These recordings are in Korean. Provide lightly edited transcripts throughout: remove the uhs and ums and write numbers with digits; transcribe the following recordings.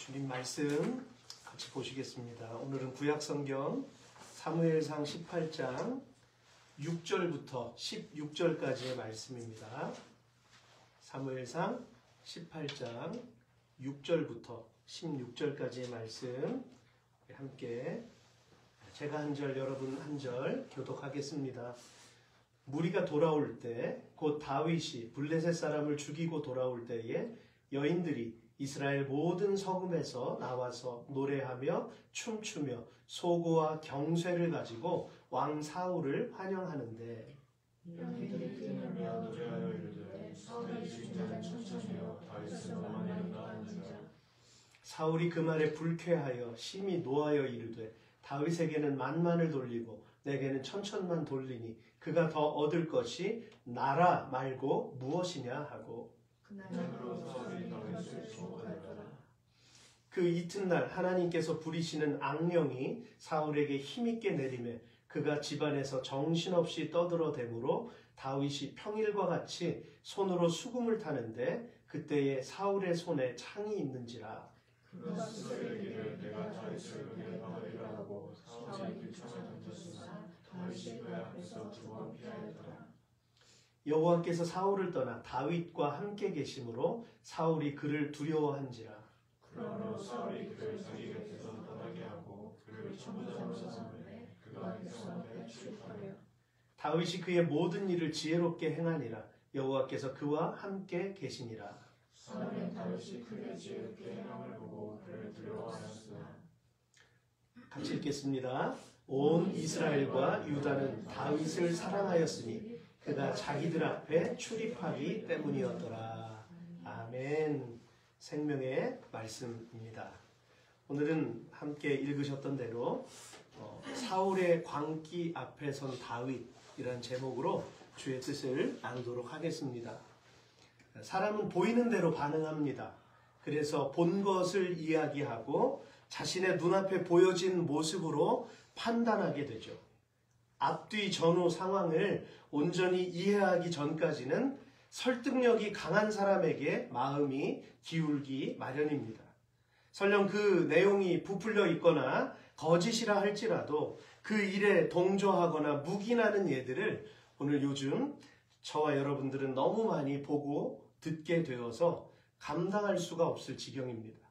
주님 말씀 같이 보시겠습니다. 오늘은 구약성경 사무엘상 18장 6절부터 16절까지의 말씀입니다. 사무엘상 18장 6절부터 16절까지의 말씀 함께 제가 한 절 여러분 한 절 교독하겠습니다. 무리가 돌아올 때 곧 다윗이 블레셋 사람을 죽이고 돌아올 때에 여인들이 이스라엘 모든 성읍에서 나와서 노래하며 춤추며 소고와 경쇠를 가지고 왕 사울을 환영하는데 여인들이 뛰며 노래하여 이르되 사울의 주인자는 천천히여 다윗은 원하는가 하는지라. 사울이 그 말에 불쾌하여 심히 노하여 이르되 다윗에게는 만만을 돌리고 내게는 천천만 돌리니 그가 더 얻을 것이 나라 말고 무엇이냐 하고 그날로 사울이 다윗을 조롱하였더라. 그 이튿날 하나님께서 부리시는 악령이 사울에게 힘있게 내리매 그가 집안에서 정신없이 떠들어대므로 다윗이 평일과 같이 손으로 수금을 타는데 그때에 사울의 손에 창이 있는지라. 그가 스스로 이르기를 내가 다윗을 은혜하리라 하고 사울의 길창을 던졌으나 다윗이 그 앞에서 두 번 피하였더라. 여호와께서 사울을 떠나 다윗과 함께 계심으로 사울이 그를 두려워한지라. 그러므로 사울이 그를 자기 곁에서 떠나게 하고 그를 천부장으로 삼으매 그가 백성 앞에 출입하며 다윗이 그의 모든 일을 지혜롭게 행하니라. 여호와께서 그와 함께 계시니라. 사울은 다윗이 크게 지혜롭게 행함을 보고 그를 두려워하였으나. 같이 읽겠습니다. 온 이스라엘과 유다는 다윗을 사랑하였으니 그가 자기들 앞에 출입하기 때문이었더라. 아멘. 생명의 말씀입니다. 오늘은 함께 읽으셨던 대로 사울의 광기 앞에 선 다윗이라는 제목으로 주의 뜻을 나누도록 하겠습니다. 사람은 보이는 대로 반응합니다. 그래서 본 것을 이야기하고 자신의 눈앞에 보여진 모습으로 판단하게 되죠. 앞뒤 전후 상황을 온전히 이해하기 전까지는 설득력이 강한 사람에게 마음이 기울기 마련입니다. 설령 그 내용이 부풀려 있거나 거짓이라 할지라도 그 일에 동조하거나 묵인하는 예들을 오늘 요즘 저와 여러분들은 너무 많이 보고 듣게 되어서 감당할 수가 없을 지경입니다.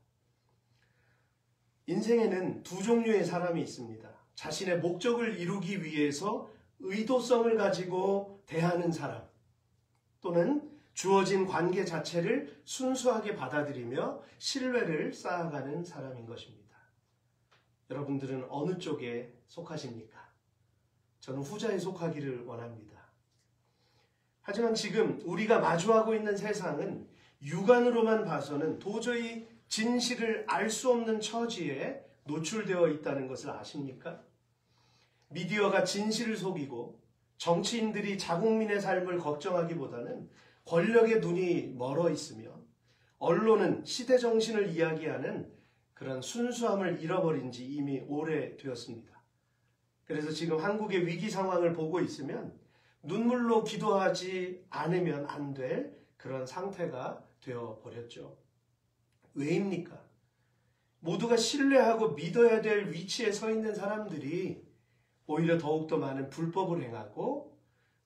인생에는 두 종류의 사람이 있습니다. 자신의 목적을 이루기 위해서 의도성을 가지고 대하는 사람, 또는 주어진 관계 자체를 순수하게 받아들이며 신뢰를 쌓아가는 사람인 것입니다. 여러분들은 어느 쪽에 속하십니까? 저는 후자에 속하기를 원합니다. 하지만 지금 우리가 마주하고 있는 세상은 육안으로만 봐서는 도저히 진실을 알 수 없는 처지에 노출되어 있다는 것을 아십니까? 미디어가 진실을 속이고 정치인들이 자국민의 삶을 걱정하기보다는 권력의 눈이 멀어 있으며 언론은 시대 정신을 이야기하는 그런 순수함을 잃어버린 지 이미 오래되었습니다. 그래서 지금 한국의 위기 상황을 보고 있으면 눈물로 기도하지 않으면 안 될 그런 상태가 되어버렸죠. 왜입니까? 모두가 신뢰하고 믿어야 될 위치에 서 있는 사람들이 오히려 더욱더 많은 불법을 행하고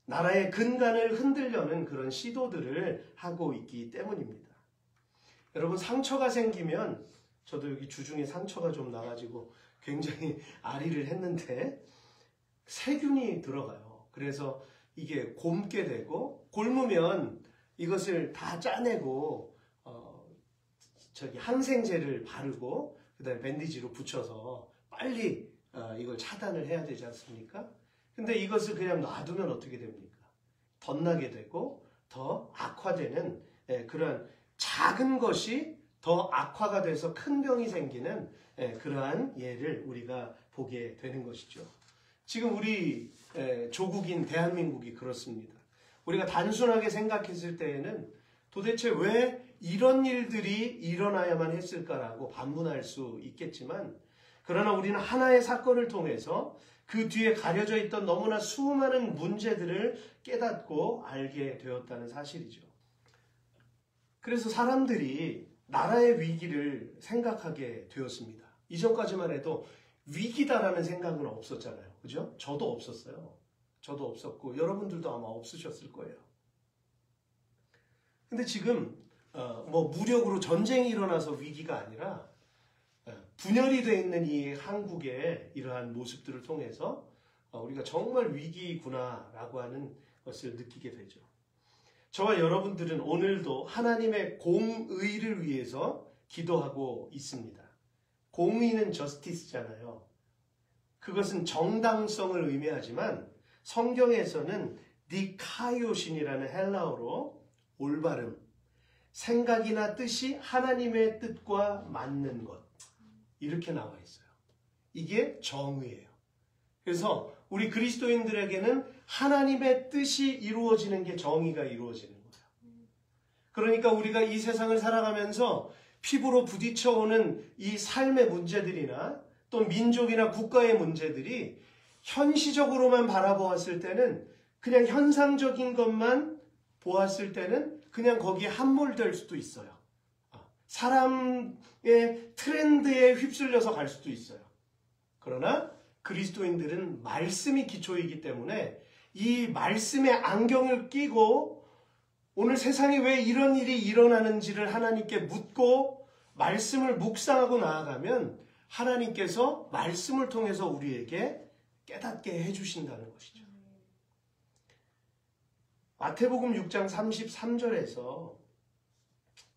나라의 근간을 흔들려는 그런 시도들을 하고 있기 때문입니다. 여러분, 상처가 생기면 저도 여기 주중에 상처가 좀 나가지고 굉장히 아리를 했는데 세균이 들어가요. 그래서 이게 곪게 되고 곪으면 이것을 다 짜내고 항생제를 바르고 그다음에 밴디지로 붙여서 빨리 이걸 차단을 해야 되지 않습니까? 근데 이것을 그냥 놔두면 어떻게 됩니까? 덧나게 되고 더 악화되는 그러한 작은 것이 더 악화가 돼서 큰 병이 생기는 그러한 예를 우리가 보게 되는 것이죠. 지금 우리 조국인 대한민국이 그렇습니다. 우리가 단순하게 생각했을 때에는 도대체 왜 이런 일들이 일어나야만 했을까라고 반문할 수 있겠지만 그러나 우리는 하나의 사건을 통해서 그 뒤에 가려져 있던 너무나 수많은 문제들을 깨닫고 알게 되었다는 사실이죠. 그래서 사람들이 나라의 위기를 생각하게 되었습니다. 이전까지만 해도 위기다라는 생각은 없었잖아요. 그죠? 저도 없었어요. 저도 없었고 여러분들도 아마 없으셨을 거예요. 근데 지금 무력으로 전쟁이 일어나서 위기가 아니라 분열이 되어 있는 이 한국의 이러한 모습들을 통해서 우리가 정말 위기구나라고 하는 것을 느끼게 되죠. 저와 여러분들은 오늘도 하나님의 공의를 위해서 기도하고 있습니다. 공의는 저스티스잖아요. 그것은 정당성을 의미하지만 성경에서는 디카이오신이라는 헬라어로 올바름, 생각이나 뜻이 하나님의 뜻과 맞는 것, 이렇게 나와 있어요. 이게 정의예요. 그래서 우리 그리스도인들에게는 하나님의 뜻이 이루어지는 게 정의가 이루어지는 거예요. 그러니까 우리가 이 세상을 살아가면서 피부로 부딪혀오는 이 삶의 문제들이나 또 민족이나 국가의 문제들이 현시적으로만 바라보았을 때는 그냥 현상적인 것만 보았을 때는 그냥 거기에 함몰될 수도 있어요. 사람의 트렌드에 휩쓸려서 갈 수도 있어요. 그러나 그리스도인들은 말씀이 기초이기 때문에 이 말씀의 안경을 끼고 오늘 세상에 왜 이런 일이 일어나는지를 하나님께 묻고 말씀을 묵상하고 나아가면 하나님께서 말씀을 통해서 우리에게 깨닫게 해주신다는 것이죠. 마태복음 6장 33절에서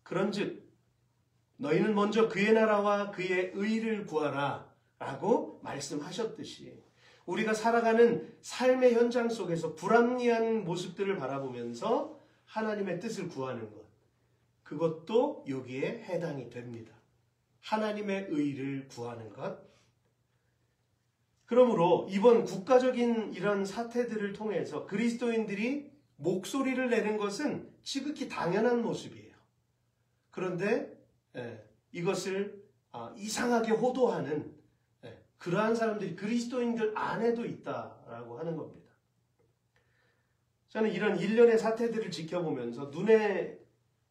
그런즉 너희는 먼저 그의 나라와 그의 의를 구하라 라고 말씀하셨듯이 우리가 살아가는 삶의 현장 속에서 불합리한 모습들을 바라보면서 하나님의 뜻을 구하는 것, 그것도 여기에 해당이 됩니다. 하나님의 의를 구하는 것. 그러므로 이번 국가적인 이런 사태들을 통해서 그리스도인들이 목소리를 내는 것은 지극히 당연한 모습이에요. 그런데 이것을 이상하게 호도하는 그러한 사람들이 그리스도인들 안에도 있다라고 하는 겁니다. 저는 이런 일련의 사태들을 지켜보면서 눈에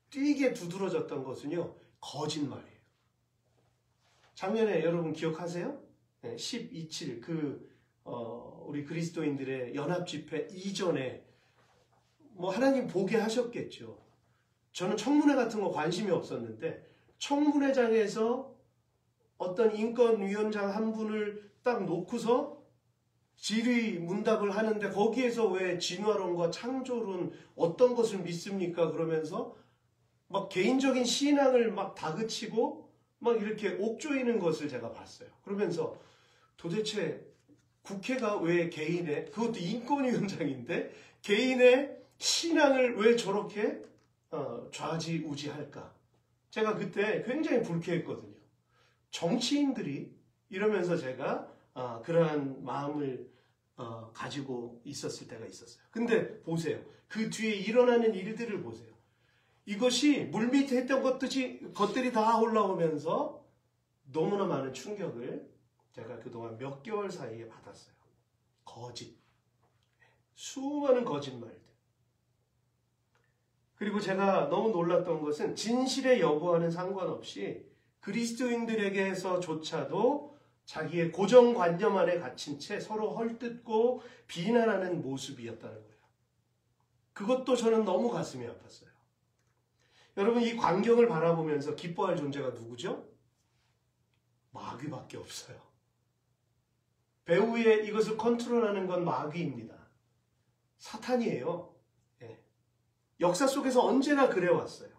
띄게 두드러졌던 것은요, 거짓말이에요. 작년에 여러분 기억하세요? 12.7 우리 그리스도인들의 연합집회 이전에 하나님 보게 하셨겠죠. 저는 청문회 같은 거 관심이 없었는데 청문회장에서 어떤 인권위원장 한 분을 딱 놓고서 질의 문답을 하는데 거기에서 왜 진화론과 창조론 어떤 것을 믿습니까? 그러면서 막 개인적인 신앙을 막 다그치고 막 이렇게 옥조이는 것을 제가 봤어요. 그러면서 도대체 국회가 왜 개인의, 그것도 인권위원장인데 개인의 신앙을 왜 저렇게 좌지우지할까? 제가 그때 굉장히 불쾌했거든요. 정치인들이 이러면서 제가 그러한 마음을 가지고 있었을 때가 있었어요. 근데 보세요. 그 뒤에 일어나는 일들을 보세요. 이것이 물밑에 했던 것들이 다 올라오면서 너무나 많은 충격을 제가 그동안 몇 개월 사이에 받았어요. 거짓. 수많은 거짓말들. 그리고 제가 너무 놀랐던 것은 진실의 여부와는 상관없이 그리스도인들에게서조차도 자기의 고정관념 안에 갇힌 채 서로 헐뜯고 비난하는 모습이었다는 거예요. 그것도 저는 너무 가슴이 아팠어요. 여러분, 이 광경을 바라보면서 기뻐할 존재가 누구죠? 마귀밖에 없어요. 배후에 이것을 컨트롤하는 건 마귀입니다. 사탄이에요. 역사 속에서 언제나 그래왔어요.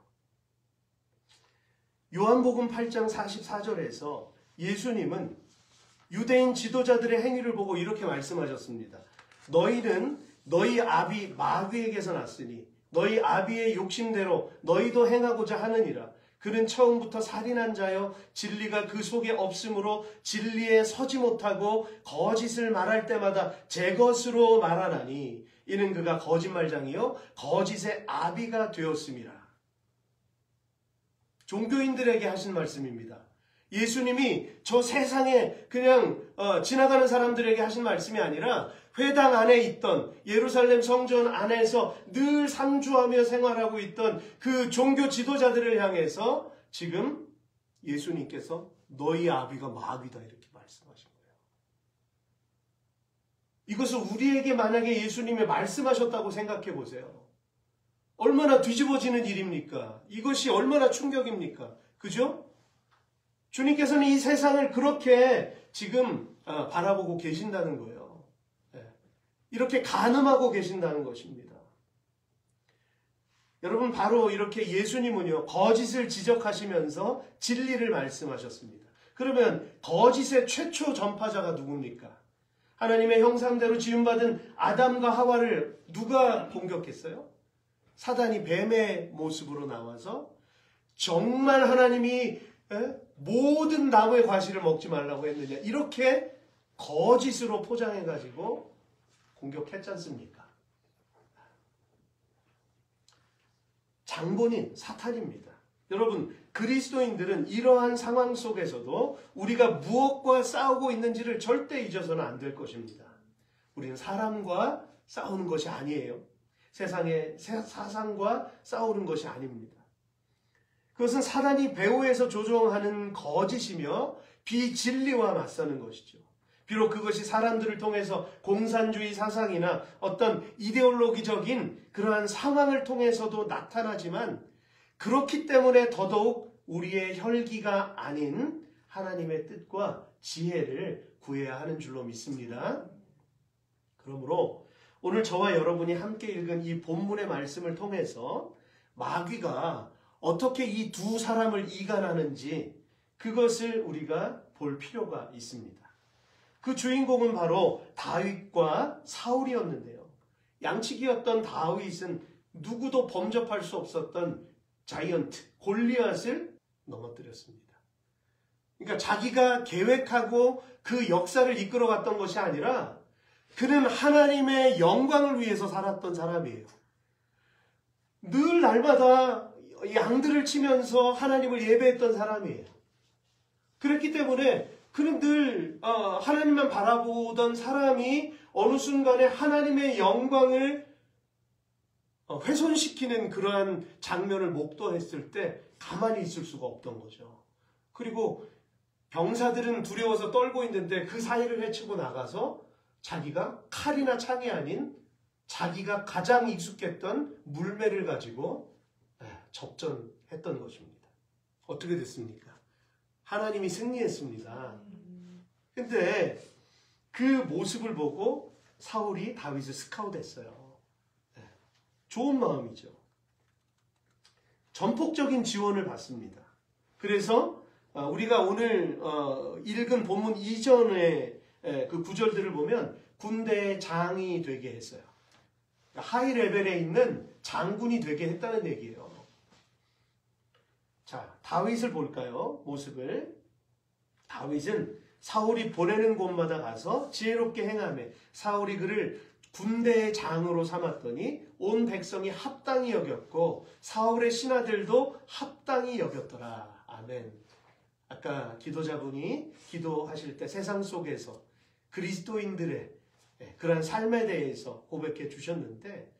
요한복음 8장 44절에서 예수님은 유대인 지도자들의 행위를 보고 이렇게 말씀하셨습니다. 너희는 너희 아비 마귀에게서 났으니 너희 아비의 욕심대로 너희도 행하고자 하느니라. 그는 처음부터 살인한 자여 진리가 그 속에 없으므로 진리에 서지 못하고 거짓을 말할 때마다 제 것으로 말하나니 이는 그가 거짓말장이요 거짓의 아비가 되었음이라. 종교인들에게 하신 말씀입니다. 예수님이 저 세상에 그냥 지나가는 사람들에게 하신 말씀이 아니라 회당 안에 있던 예루살렘 성전 안에서 늘 상주하며 생활하고 있던 그 종교 지도자들을 향해서 지금 예수님께서 너희 아비가 마귀다 이렇게 말씀하신 거예요. 이것을 우리에게 만약에 예수님이 말씀하셨다고 생각해 보세요. 얼마나 뒤집어지는 일입니까? 이것이 얼마나 충격입니까? 그죠? 주님께서는 이 세상을 그렇게 지금 바라보고 계신다는 거예요. 이렇게 간음하고 계신다는 것입니다. 여러분, 바로 이렇게 예수님은요, 거짓을 지적하시면서 진리를 말씀하셨습니다. 그러면 거짓의 최초 전파자가 누굽니까? 하나님의 형상대로 지음받은 아담과 하와를 누가 공격했어요? 사단이 뱀의 모습으로 나와서 정말 하나님이 모든 나무의 과실을 먹지 말라고 했느냐, 이렇게 거짓으로 포장해가지고 공격했지 않습니까? 장본인 사탄입니다. 여러분, 그리스도인들은 이러한 상황 속에서도 우리가 무엇과 싸우고 있는지를 절대 잊어서는 안 될 것입니다. 우리는 사람과 싸우는 것이 아니에요. 세상의 사상과 싸우는 것이 아닙니다. 그것은 사단이 배후에서 조종하는 거짓이며 비진리와 맞서는 것이죠. 비록 그것이 사람들을 통해서 공산주의 사상이나 어떤 이데올로기적인 그러한 상황을 통해서도 나타나지만, 그렇기 때문에 더더욱 우리의 혈기가 아닌 하나님의 뜻과 지혜를 구해야 하는 줄로 믿습니다. 그러므로 오늘 저와 여러분이 함께 읽은 이 본문의 말씀을 통해서 마귀가 어떻게 이 두 사람을 이간하는지 그것을 우리가 볼 필요가 있습니다. 그 주인공은 바로 다윗과 사울이었는데요. 양치기였던 다윗은 누구도 범접할 수 없었던 자이언트 골리앗을 넘어뜨렸습니다. 그러니까 자기가 계획하고 그 역사를 이끌어갔던 것이 아니라 그는 하나님의 영광을 위해서 살았던 사람이에요. 늘 날마다 양들을 치면서 하나님을 예배했던 사람이에요. 그렇기 때문에 그는 늘 하나님만 바라보던 사람이 어느 순간에 하나님의 영광을 훼손시키는 그러한 장면을 목도했을 때 가만히 있을 수가 없던 거죠. 그리고 병사들은 두려워서 떨고 있는데 그 사이를 헤치고 나가서 자기가 칼이나 창이 아닌 자기가 가장 익숙했던 물매를 가지고 접전했던 것입니다. 어떻게 됐습니까? 하나님이 승리했습니다. 근데 그 모습을 보고 사울이 다윗을 스카웃했어요. 좋은 마음이죠. 전폭적인 지원을 받습니다. 그래서 우리가 오늘 읽은 본문 이전의 그 구절들을 보면 군대의 장이 되게 했어요. 하이 레벨에 있는 장군이 되게 했다는 얘기예요. 자, 다윗을 볼까요? 모습을. 다윗은 사울이 보내는 곳마다 가서 지혜롭게 행하며 사울이 그를 군대의 장으로 삼았더니 온 백성이 합당히 여겼고 사울의 신하들도 합당히 여겼더라. 아멘. 아까 기도자분이 기도하실 때 세상 속에서 그리스도인들의 그러한 삶에 대해서 고백해 주셨는데,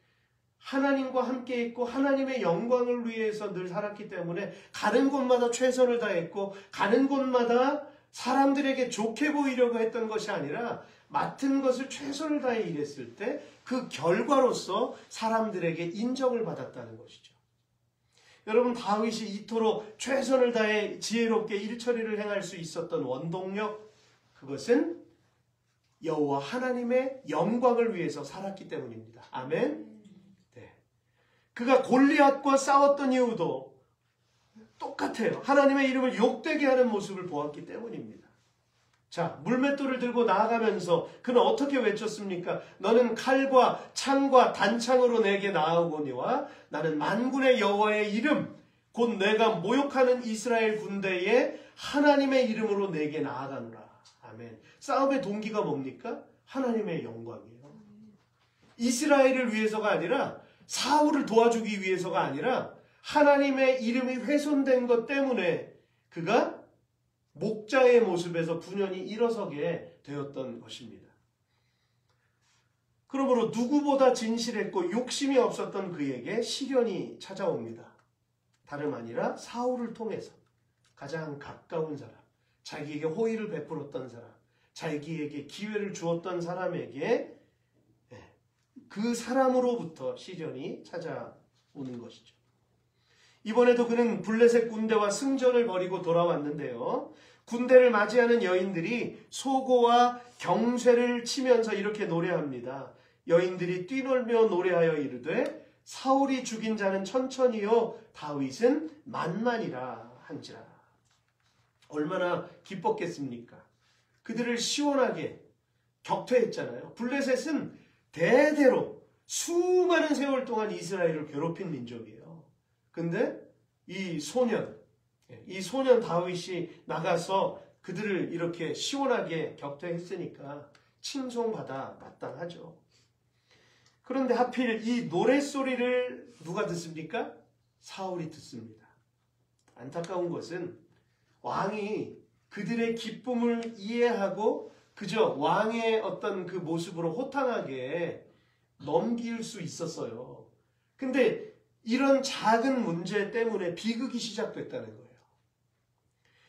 하나님과 함께 있고 하나님의 영광을 위해서 늘 살았기 때문에 가는 곳마다 최선을 다했고 가는 곳마다 사람들에게 좋게 보이려고 했던 것이 아니라 맡은 것을 최선을 다해 일했을 때 그 결과로서 사람들에게 인정을 받았다는 것이죠. 여러분, 다윗이 이토록 최선을 다해 지혜롭게 일처리를 행할 수 있었던 원동력, 그것은 여호와 하나님의 영광을 위해서 살았기 때문입니다. 아멘. 네. 그가 골리앗과 싸웠던 이유도 똑같아요. 하나님의 이름을 욕되게 하는 모습을 보았기 때문입니다. 자, 물맷돌을 들고 나아가면서 그는 어떻게 외쳤습니까? 너는 칼과 창과 단창으로 내게 나아오거니와 나는 만군의 여호와의 이름 곧 내가 모욕하는 이스라엘 군대의 하나님의 이름으로 내게 나아가노라. 아멘. 싸움의 동기가 뭡니까? 하나님의 영광이에요. 이스라엘을 위해서가 아니라, 사울을 도와주기 위해서가 아니라 하나님의 이름이 훼손된 것 때문에 그가 목자의 모습에서 분연히 일어서게 되었던 것입니다. 그러므로 누구보다 진실했고 욕심이 없었던 그에게 시련이 찾아옵니다. 다름 아니라 사울을 통해서. 가장 가까운 사람, 자기에게 호의를 베풀었던 사람, 자기에게 기회를 주었던 사람에게 그 사람으로부터 시련이 찾아오는 것이죠. 이번에도 그는 블레셋 군대와 승전을 벌이고 돌아왔는데요. 군대를 맞이하는 여인들이 소고와 경쇠를 치면서 이렇게 노래합니다. 여인들이 뛰놀며 노래하여 이르되 사울이 죽인 자는 천천히요 다윗은 만만이라 한지라. 얼마나 기뻤겠습니까? 그들을 시원하게 격퇴했잖아요. 블레셋은 대대로 수많은 세월 동안 이스라엘을 괴롭힌 민족이에요. 근데 이 소년 다윗이 나가서 그들을 이렇게 시원하게 격퇴했으니까 칭송받아 마땅하죠. 그런데 하필 이 노랫소리를 누가 듣습니까? 사울이 듣습니다. 안타까운 것은 왕이 그들의 기쁨을 이해하고 그저 왕의 어떤 그 모습으로 호탕하게 넘길 수 있었어요. 근데 이런 작은 문제 때문에 비극이 시작됐다는 거예요.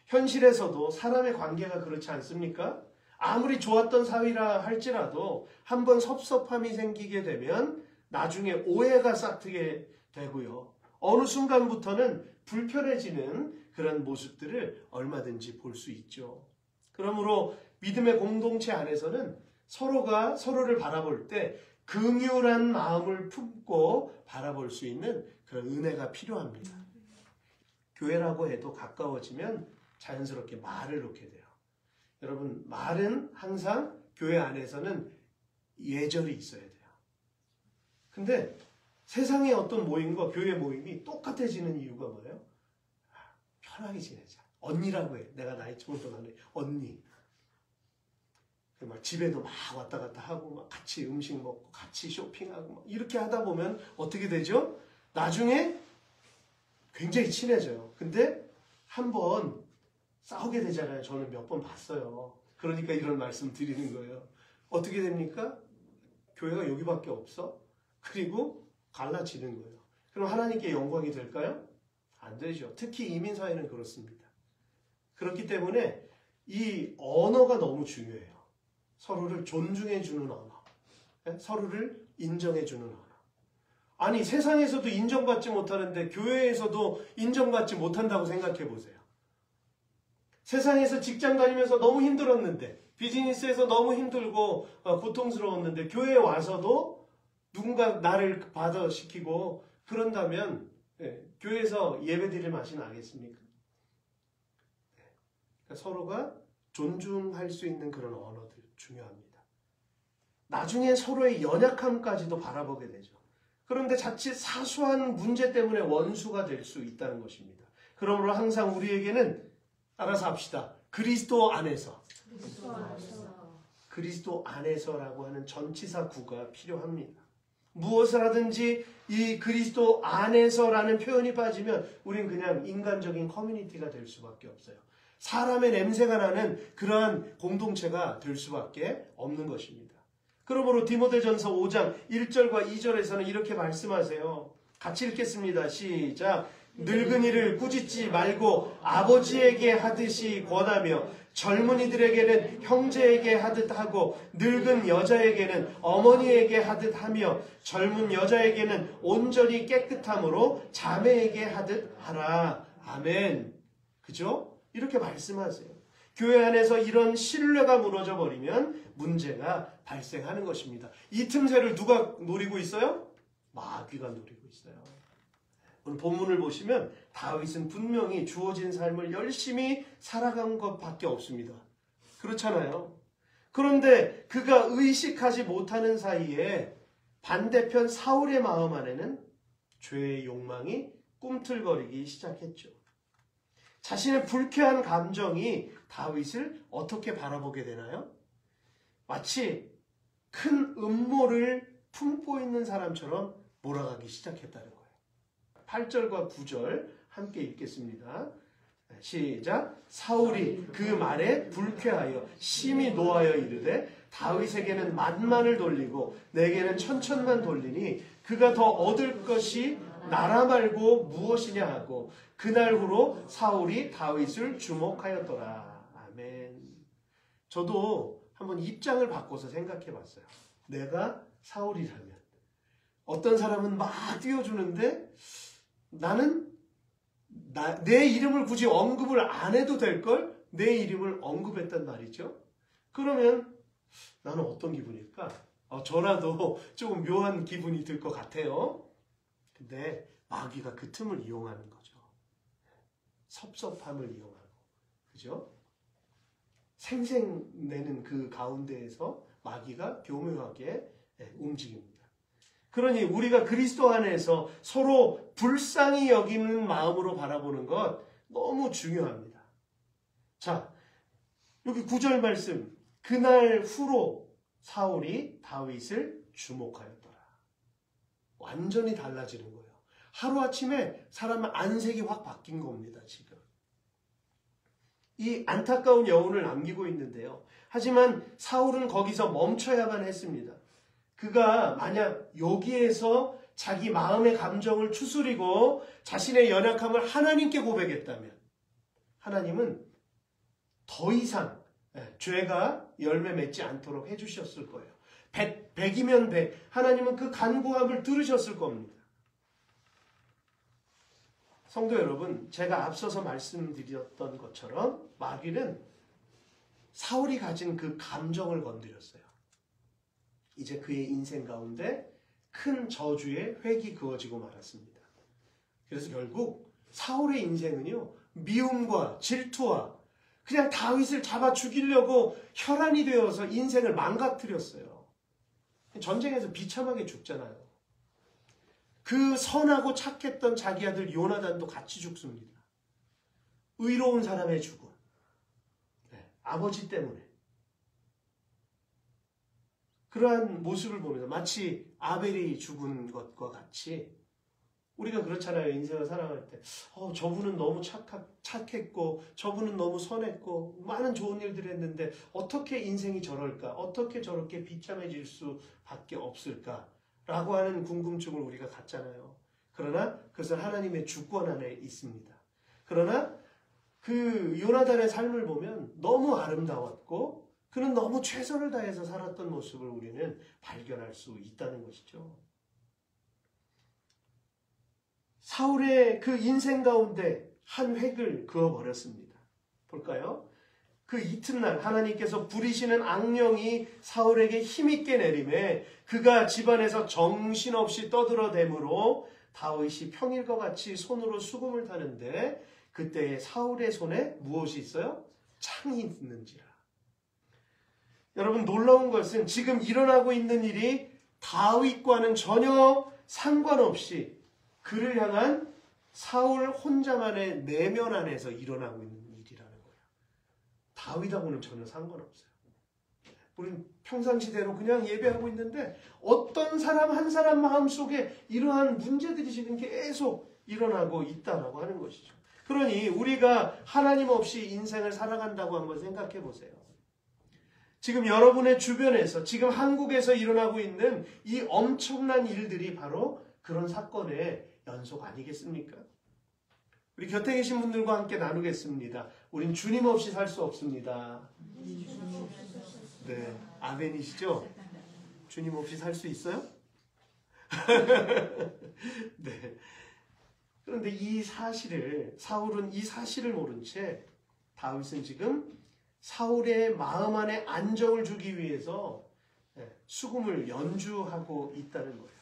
현실에서도 사람의 관계가 그렇지 않습니까? 아무리 좋았던 사이라 할지라도 한번 섭섭함이 생기게 되면 나중에 오해가 싹트게 되고요. 어느 순간부터는 불편해지는 그런 모습들을 얼마든지 볼 수 있죠. 그러므로 믿음의 공동체 안에서는 서로가 서로를 바라볼 때 긍휼한 마음을 품고 바라볼 수 있는 그런 은혜가 필요합니다. 교회라고 해도 가까워지면 자연스럽게 말을 놓게 돼요. 여러분, 말은 항상 교회 안에서는 예절이 있어야 돼요. 근데 세상의 어떤 모임과 교회 모임이 똑같아지는 이유가 뭐예요? 편하게 지내자. 언니라고 해. 내가 나이 조금 더 많네. 언니. 막 집에도 막 왔다 갔다 하고 막 같이 음식 먹고 같이 쇼핑하고 막 이렇게 하다 보면 어떻게 되죠? 나중에 굉장히 친해져요. 근데 한번 싸우게 되잖아요. 저는 몇 번 봤어요. 그러니까 이런 말씀 드리는 거예요. 어떻게 됩니까? 교회가 여기밖에 없어? 그리고 갈라지는 거예요. 그럼 하나님께 영광이 될까요? 안 되죠. 특히 이민 사회는 그렇습니다. 그렇기 때문에 이 언어가 너무 중요해요. 서로를 존중해주는 언어, 서로를 인정해주는 언어. 아니, 세상에서도 인정받지 못하는데 교회에서도 인정받지 못한다고 생각해 보세요. 세상에서 직장 다니면서 너무 힘들었는데, 비즈니스에서 너무 힘들고 고통스러웠는데 교회에 와서도 누군가 나를 받아시키고 그런다면 교회에서 예배드릴 맛이 나겠습니까? 그러니까 서로가 존중할 수 있는 그런 언어들 중요합니다. 나중에 서로의 연약함까지도 바라보게 되죠. 그런데 자칫 사소한 문제 때문에 원수가 될 수 있다는 것입니다. 그러므로 항상 우리에게는 따라서 합시다. 그리스도 안에서라고 하는 전치사 구가 필요합니다. 무엇을 하든지 이 그리스도 안에서라는 표현이 빠지면 우린 그냥 인간적인 커뮤니티가 될 수밖에 없어요. 사람의 냄새가 나는 그러한 공동체가 될 수밖에 없는 것입니다. 그러므로 디모데전서 5장 1절과 2절에서는 이렇게 말씀하세요. 같이 읽겠습니다. 시작. 늙은이를 꾸짖지 말고 아버지에게 하듯이 권하며 젊은이들에게는 형제에게 하듯 하고 늙은 여자에게는 어머니에게 하듯 하며 젊은 여자에게는 온전히 깨끗함으로 자매에게 하듯 하라. 아멘. 그죠? 이렇게 말씀하세요. 교회 안에서 이런 신뢰가 무너져 버리면 문제가 발생하는 것입니다. 이 틈새를 누가 노리고 있어요? 마귀가 노리고 있어요. 오늘 본문을 보시면 다윗은 분명히 주어진 삶을 열심히 살아간 것밖에 없습니다. 그렇잖아요. 그런데 그가 의식하지 못하는 사이에 반대편 사울의 마음 안에는 죄의 욕망이 꿈틀거리기 시작했죠. 자신의 불쾌한 감정이 다윗을 어떻게 바라보게 되나요? 마치 큰 음모를 품고 있는 사람처럼 몰아가기 시작했다는 거예요. 8절과 9절 함께 읽겠습니다. 시작. 사울이 그 말에 불쾌하여 심히 노하여 이르되 다윗에게는 만만을 돌리고 내게는 천천만 돌리니 그가 더 얻을 것이 나라 말고 무엇이냐 하고 그날 후로 사울이 다윗을 주목하였더라. 아멘. 저도 한번 입장을 바꿔서 생각해 봤어요. 내가 사울이라면 어떤 사람은 막 띄워주는데 나는 내 이름을 굳이 언급을 안 해도 될 걸 내 이름을 언급했단 말이죠. 그러면 나는 어떤 기분일까? 저라도 조금 묘한 기분이 들 것 같아요. 근데 마귀가 그 틈을 이용하는 거죠. 섭섭함을 이용하고, 그죠? 생생내는 그 가운데에서 마귀가 교묘하게 움직입니다. 그러니 우리가 그리스도 안에서 서로 불쌍히 여기는 마음으로 바라보는 것 너무 중요합니다. 자, 여기 9절 말씀. 그날 후로 사울이 다윗을 주목하였더라. 완전히 달라지는 거예요. 하루아침에 사람 안색이 확 바뀐 겁니다, 지금. 이 안타까운 여운을 남기고 있는데요. 하지만 사울은 거기서 멈춰야만 했습니다. 그가 만약 여기에서 자기 마음의 감정을 추스리고 자신의 연약함을 하나님께 고백했다면 하나님은 더 이상 죄가 열매 맺지 않도록 해주셨을 거예요. 100이면 100. 하나님은 그 간구함을 들으셨을 겁니다. 성도 여러분, 제가 앞서서 말씀드렸던 것처럼 마귀는 사울이 가진 그 감정을 건드렸어요. 이제 그의 인생 가운데 큰 저주의 획이 그어지고 말았습니다. 그래서 결국 사울의 인생은요, 미움과 질투와 그냥 다윗을 잡아 죽이려고 혈안이 되어서 인생을 망가뜨렸어요. 전쟁에서 비참하게 죽잖아요. 그 선하고 착했던 자기 아들 요나단도 같이 죽습니다. 의로운 사람의 죽음. 아버지 때문에. 그러한 모습을 보면서 마치 아벨이 죽은 것과 같이 우리가 그렇잖아요. 인생을 살아갈 때. 저분은 너무 착했고 저분은 너무 선했고 많은 좋은 일들을 했는데 어떻게 인생이 저럴까? 어떻게 저렇게 비참해질 수밖에 없을까? 라고 하는 궁금증을 우리가 갖잖아요. 그러나 그것은 하나님의 주권 안에 있습니다. 그러나 그 요나단의 삶을 보면 너무 아름다웠고 그는 너무 최선을 다해서 살았던 모습을 우리는 발견할 수 있다는 것이죠. 사울의 그 인생 가운데 한 획을 그어버렸습니다. 볼까요? 그 이튿날 하나님께서 부리시는 악령이 사울에게 힘있게 내림에 그가 집안에서 정신없이 떠들어대므로 다윗이 평일과 같이 손으로 수금을 타는데 그때에 사울의 손에 무엇이 있어요? 창이 있는지라. 여러분, 놀라운 것은 지금 일어나고 있는 일이 다윗과는 전혀 상관없이 그를 향한 사울 혼자만의 내면 안에서 일어나고 있는 일이라는 거예요. 다윗하고는 전혀 상관없어요. 우리는 평상시대로 그냥 예배하고 있는데 어떤 사람 한 사람 마음속에 이러한 문제들이 지금 계속 일어나고 있다라고 하는 것이죠. 그러니 우리가 하나님 없이 인생을 살아간다고 한번 생각해 보세요. 지금 여러분의 주변에서 지금 한국에서 일어나고 있는 이 엄청난 일들이 바로 그런 사건의 연속 아니겠습니까? 우리 곁에 계신 분들과 함께 나누겠습니다. 우린 주님 없이 살 수 없습니다. 네, 아멘이시죠? 주님 없이 살 수 있어요? 네. 그런데 사울은 이 사실을 모른 채 다윗은 지금 사울의 마음 안에 안정을 주기 위해서 수금을 연주하고 있다는 거예요.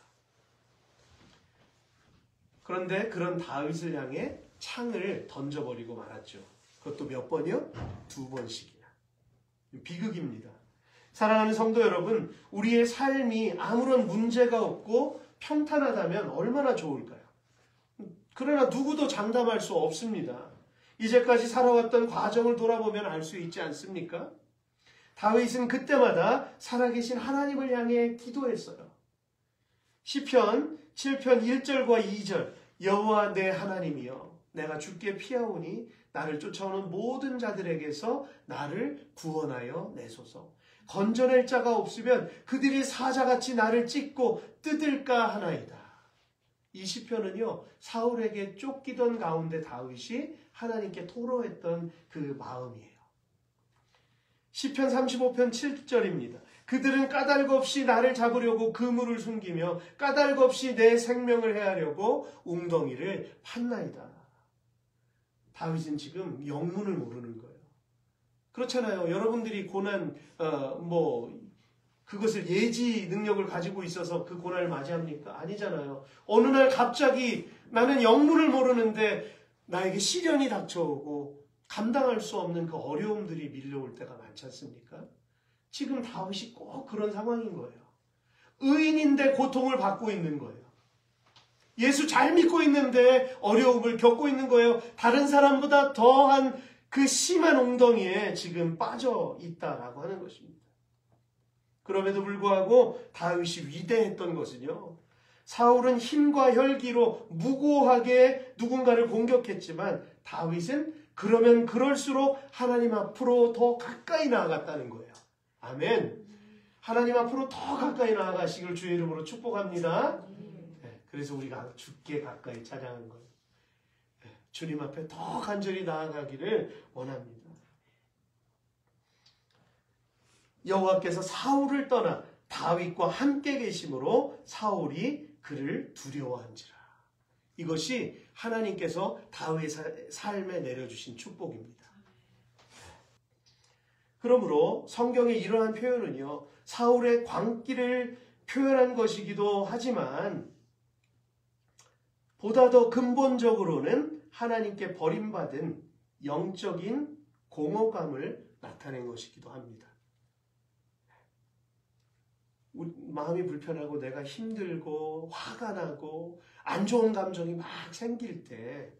그런데 그런 다윗을 향해 창을 던져버리고 말았죠. 그것도 몇 번이요? 2번씩이나. 비극입니다. 사랑하는 성도 여러분, 우리의 삶이 아무런 문제가 없고 평탄하다면 얼마나 좋을까요? 그러나 누구도 장담할 수 없습니다. 이제까지 살아왔던 과정을 돌아보면 알 수 있지 않습니까? 다윗은 그때마다 살아계신 하나님을 향해 기도했어요. 시편 7편 1절과 2절 여호와 내 하나님이여 내가 주께 피하오니 나를 쫓아오는 모든 자들에게서 나를 구원하여 내소서. 건져낼 자가 없으면 그들이 사자같이 나를 찢고 뜯을까 하나이다. 이 시편은요, 사울에게 쫓기던 가운데 다윗이 하나님께 토로했던 그 마음이에요. 시편 35편 7절입니다. 그들은 까닭 없이 나를 잡으려고 그물을 숨기며 까닭 없이 내 생명을 해하려고 웅덩이를 팠나이다. 다윗은 지금 영문을 모르는 거예요. 그렇잖아요. 여러분들이 고난, 그것을 예지 능력을 가지고 있어서 그 고난을 맞이합니까? 아니잖아요. 어느 날 갑자기 나는 영문을 모르는데 나에게 시련이 닥쳐오고 감당할 수 없는 그 어려움들이 밀려올 때가 많지 않습니까? 지금 다윗이 꼭 그런 상황인 거예요. 의인인데 고통을 받고 있는 거예요. 예수 잘 믿고 있는데 어려움을 겪고 있는 거예요. 다른 사람보다 더한 그 심한 웅덩이에 지금 빠져 있다라고 하는 것입니다. 그럼에도 불구하고 다윗이 위대했던 것은요, 사울은 힘과 혈기로 무고하게 누군가를 공격했지만 다윗은 그러면 그럴수록 하나님 앞으로 더 가까이 나아갔다는 거예요. 아멘. 하나님 앞으로 더 가까이 나아가시길 주의 이름으로 축복합니다. 그래서 우리가 주께 가까이 찬양한 거예요. 주님 앞에 더 간절히 나아가기를 원합니다. 여호와께서 사울을 떠나 다윗과 함께 계심으로 사울이 그를 두려워한지라. 이것이 하나님께서 다윗의 삶에 내려주신 축복입니다. 그러므로 성경에 이러한 표현은요, 사울의 광기를 표현한 것이기도 하지만 보다 더 근본적으로는 하나님께 버림받은 영적인 공허감을 나타낸 것이기도 합니다. 마음이 불편하고 내가 힘들고 화가 나고 안 좋은 감정이 막 생길 때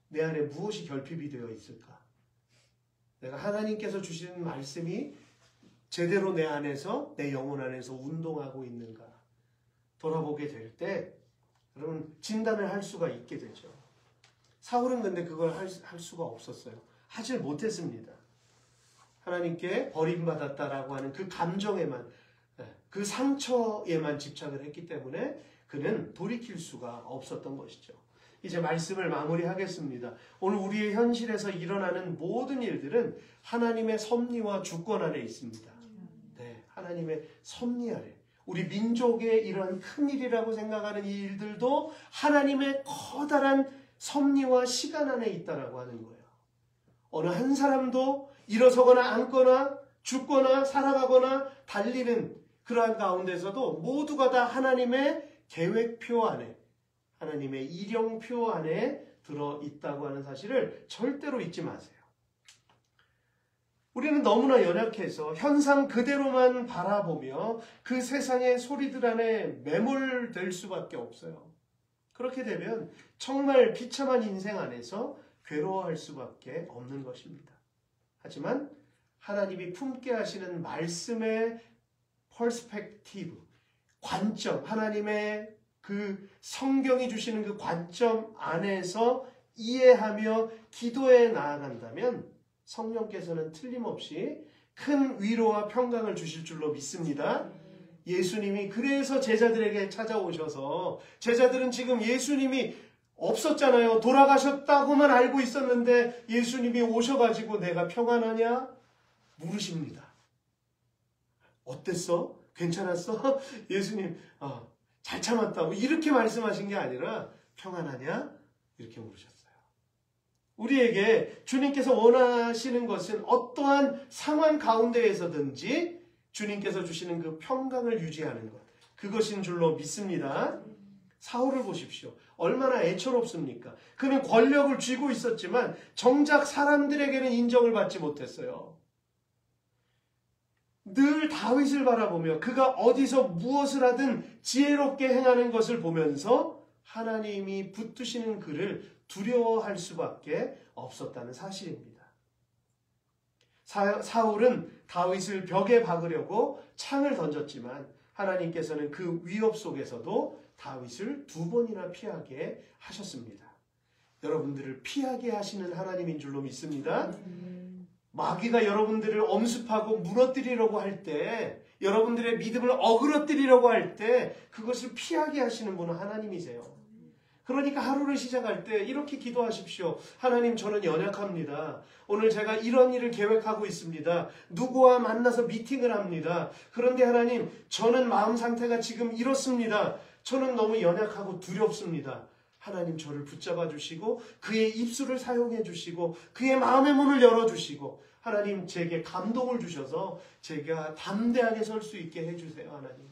내 안에 무엇이 결핍이 되어 있을까? 내가 하나님께서 주시는 말씀이 제대로 내 안에서, 내 영혼 안에서 운동하고 있는가 돌아보게 될 때 여러분 진단을 할 수가 있게 되죠. 사울은 근데 그걸 할 수가 없었어요. 하질 못했습니다. 하나님께 버림받았다라고 하는 그 감정에만, 그 상처에만 집착을 했기 때문에 그는 돌이킬 수가 없었던 것이죠. 이제 말씀을 마무리하겠습니다. 오늘 우리의 현실에서 일어나는 모든 일들은 하나님의 섭리와 주권 아래 있습니다. 네, 하나님의 섭리 아래. 우리 민족의 이러한 큰일이라고 생각하는 이 일들도 하나님의 커다란 섭리와 시간 안에 있다라고 하는 거예요. 어느 한 사람도 일어서거나 앉거나 죽거나 살아가거나 달리는 그러한 가운데서도 모두가 다 하나님의 계획표 안에, 하나님의 일령표 안에 들어있다고 하는 사실을 절대로 잊지 마세요. 우리는 너무나 연약해서 현상 그대로만 바라보며 그 세상의 소리들 안에 매몰될 수밖에 없어요. 그렇게 되면 정말 비참한 인생 안에서 괴로워할 수밖에 없는 것입니다. 하지만 하나님이 품게 하시는 말씀의 퍼스펙티브, 관점, 하나님의 그 성경이 주시는 그 관점 안에서 이해하며 기도해 나아간다면 성령께서는 틀림없이 큰 위로와 평강을 주실 줄로 믿습니다. 예수님이 그래서 제자들에게 찾아오셔서, 제자들은 지금 예수님이 없었잖아요. 돌아가셨다고만 알고 있었는데 예수님이 오셔가지고 내가 평안하냐? 물으십니다. 어땠어? 괜찮았어? 예수님 잘 참았다고 이렇게 말씀하신 게 아니라 평안하냐? 이렇게 물으셨어요. 우리에게 주님께서 원하시는 것은 어떠한 상황 가운데에서든지 주님께서 주시는 그 평강을 유지하는 것, 그것인 줄로 믿습니다. 사울을 보십시오. 얼마나 애처롭습니까? 그는 권력을 쥐고 있었지만 정작 사람들에게는 인정을 받지 못했어요. 늘 다윗을 바라보며 그가 어디서 무엇을 하든 지혜롭게 행하는 것을 보면서 하나님이 붙드시는 그를 두려워할 수밖에 없었다는 사실입니다. 사울은 다윗을 벽에 박으려고 창을 던졌지만 하나님께서는 그 위협 속에서도 다윗을 2번이나 피하게 하셨습니다. 여러분들을 피하게 하시는 하나님인 줄로 믿습니다. 마귀가 여러분들을 엄습하고 무너뜨리려고 할 때, 여러분들의 믿음을 어그러뜨리려고 할 때 그것을 피하게 하시는 분은 하나님이세요. 그러니까 하루를 시작할 때 이렇게 기도하십시오. 하나님, 저는 연약합니다. 오늘 제가 이런 일을 계획하고 있습니다. 누구와 만나서 미팅을 합니다. 그런데 하나님, 저는 마음 상태가 지금 이렇습니다. 저는 너무 연약하고 두렵습니다. 하나님, 저를 붙잡아 주시고 그의 입술을 사용해 주시고 그의 마음의 문을 열어 주시고 하나님, 제게 감동을 주셔서 제가 담대하게 설 수 있게 해주세요. 하나님.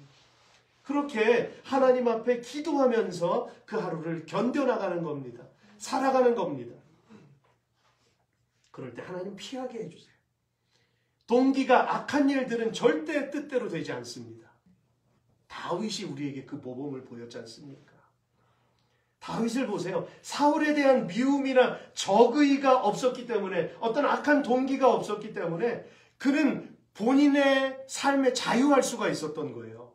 그렇게 하나님 앞에 기도하면서 그 하루를 견뎌나가는 겁니다. 살아가는 겁니다. 그럴 때 하나님 피하게 해주세요. 동기가 악한 일들은 절대 뜻대로 되지 않습니다. 다윗이 우리에게 그 모범을 보였지 않습니까? 다윗을 보세요. 사울에 대한 미움이나 적의가 없었기 때문에, 어떤 악한 동기가 없었기 때문에 그는 본인의 삶에 자유할 수가 있었던 거예요.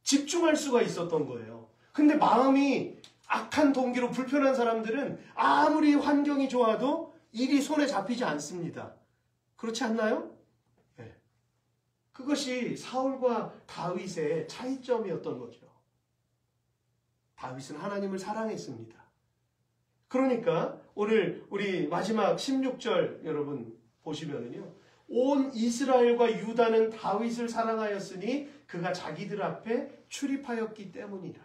집중할 수가 있었던 거예요. 근데 마음이 악한 동기로 불편한 사람들은 아무리 환경이 좋아도 일이 손에 잡히지 않습니다. 그렇지 않나요? 네. 그것이 사울과 다윗의 차이점이었던 거죠. 다윗은 하나님을 사랑했습니다. 그러니까 오늘 우리 마지막 16절 여러분 보시면은요. 온 이스라엘과 유다는 다윗을 사랑하였으니 그가 자기들 앞에 출입하였기 때문이라.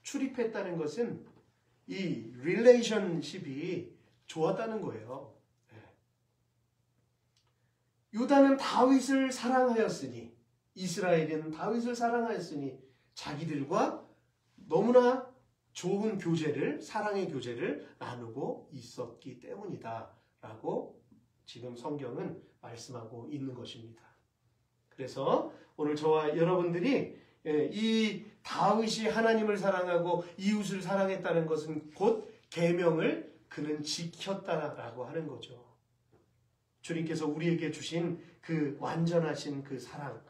출입했다는 것은 이 릴레이션십이 좋았다는 거예요. 유다는 다윗을 사랑하였으니, 이스라엘은 다윗을 사랑하였으니 자기들과 너무나 좋은 교제를, 사랑의 교제를 나누고 있었기 때문이다 라고 지금 성경은 말씀하고 있는 것입니다. 그래서 오늘 저와 여러분들이 이 다윗이 하나님을 사랑하고 이웃을 사랑했다는 것은 곧 계명을 그는 지켰다라고 하는 거죠. 주님께서 우리에게 주신 그 완전하신 그 사랑,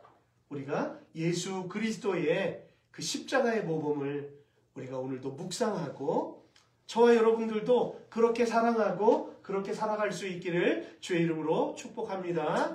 우리가 예수 그리스도의 그 십자가의 모범을 우리가 오늘도 묵상하고 저와 여러분들도 그렇게 사랑하고 그렇게 살아갈 수 있기를 주의 이름으로 축복합니다.